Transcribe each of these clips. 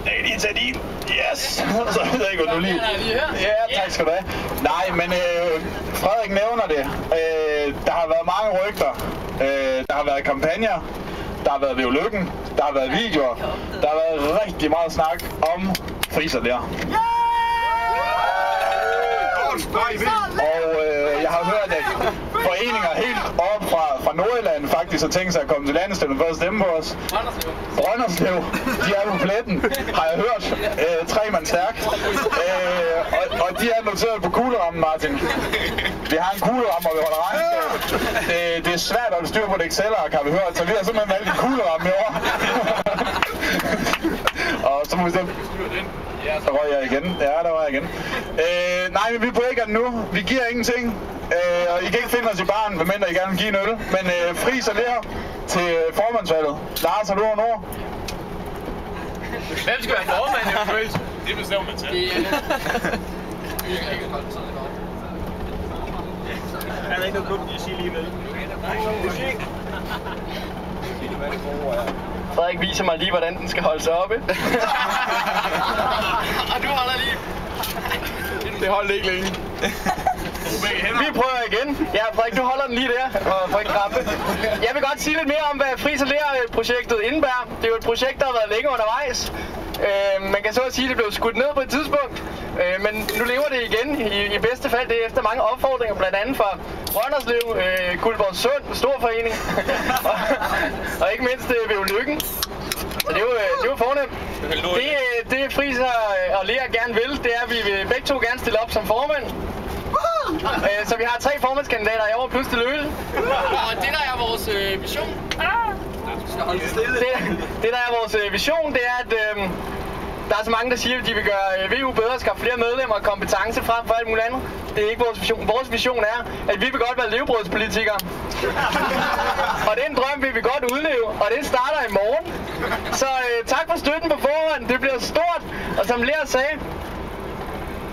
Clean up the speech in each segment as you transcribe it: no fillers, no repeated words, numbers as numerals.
Jeg kan lige tage din. Yes! Så ved jeg ikke, hvad du lige... Ja, tak skal du have. Nej, men Frederik nævner det. Der har været mange rygter. Der har været kampagner. Der har været ved Lykken. Der har været videoer. Der har været rigtig meget snak om Friis og Ler. Og jeg har hørt, at foreninger helt op fra Nordjylland faktisk har tænkt sig at komme til landstævnet for at stemme på os. Brønderslev, de er på pletten, har jeg hørt. 3 mand stærk. Og de er noteret på kuglerammen, Martin. Vi har en kugleramme, og vi holder regnskab. Det er svært at holde styr på et Excel-ark, har vi hørt, så vi har simpelthen valgt en kugleramme i år. Og så må vi se. Der røg jeg igen. Ja, der var jeg igen. Nej, men vi breaker den nu. Vi giver ingenting. Og I kan ikke finde os i baren, medmindre I gerne vil give en øl. Men Friis og Ler til formandsvalget. Lars, har du nogle ord? Hvem skal være formand, jo, Friis? Det bestemmer man til. Er der ikke noget godt at sige lige med? Frederik viser mig lige, hvordan den skal holde sig oppe. Og du holder lige. Det holdt ikke længe. Vi prøver igen. Ja, Frederik, du holder den lige der. Og Frederik Krampe. Jeg vil godt sige lidt mere om, hvad Friis og Ler-projektet indebærer. Det er jo et projekt, der har været længe undervejs. Man kan så at sige, at det blev skudt ned på et tidspunkt. Men nu lever det igen, i bedste fald. Det er efter mange opfordringer, blandt andet fra Brønderslev, Guldborgsund, stor forening, og ikke mindst ved Lykken. Så det er jo fornemt. Det Friis og Ler gerne vil, det er, at vi vil begge to gerne stille op som formand. Så vi har 3 formandskandidater i år plus til Løle. Og det der er vores vision. Det der er vores vision, det er, at der er så mange, der siger, at de vil gøre VU bedre, skaffe flere medlemmer og kompetence frem for alt muligt andet. Det er ikke vores vision. Vores vision er, at vi vil godt være levebrødspolitikere. Og den drøm vil vi godt udleve, og den starter i morgen. Så tak for støtten på forhånd. Det bliver stort. Og som Ler sagde,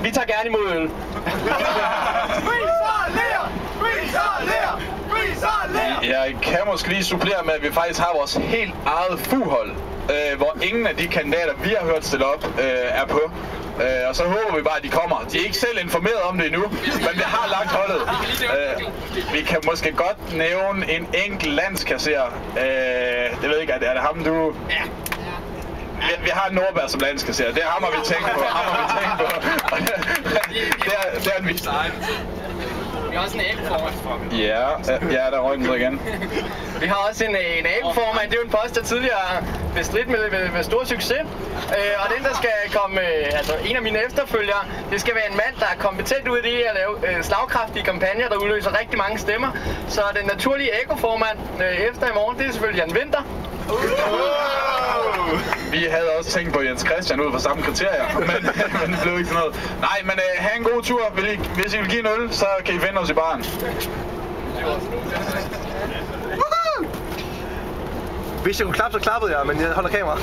vi tager gerne imod øl. Jeg kan måske lige supplere med, at vi faktisk har vores helt eget FU-hold, hvor ingen af de kandidater, vi har hørt stille op, er på. Og så håber vi bare, at de kommer. De er ikke selv informeret om det endnu, men vi har lagt holdet. Vi kan måske godt nævne en enkelt landskasserer. Det ved ikke, er det ham, du... Ja. Vi har Nordberg som landskasserer. Det er ham, vi tænker på. Det er en vis. Vi har også en æbleformand. Ja, der røg den så igen. Vi har også en æbleformand. Det er jo en post, der tidligere har bestridt med stor succes. Og den, der skal komme, altså en af mine efterfølgere, det skal være en mand, der er kompetent ude i at lave slagkraftige kampagner, der udløser rigtig mange stemmer. Så den naturlige ekoformand efter i morgen, det er selvfølgelig Jan Winther. Vi havde også tænkt på Jens Christian ud fra samme kriterier, men det blev ikke sådan noget. Nej, men have en god tur. Hvis I vil give en øl, så kan I finde os i baren. Hvis jeg kunne klappe, så klappede jeg, men jeg holder kamera.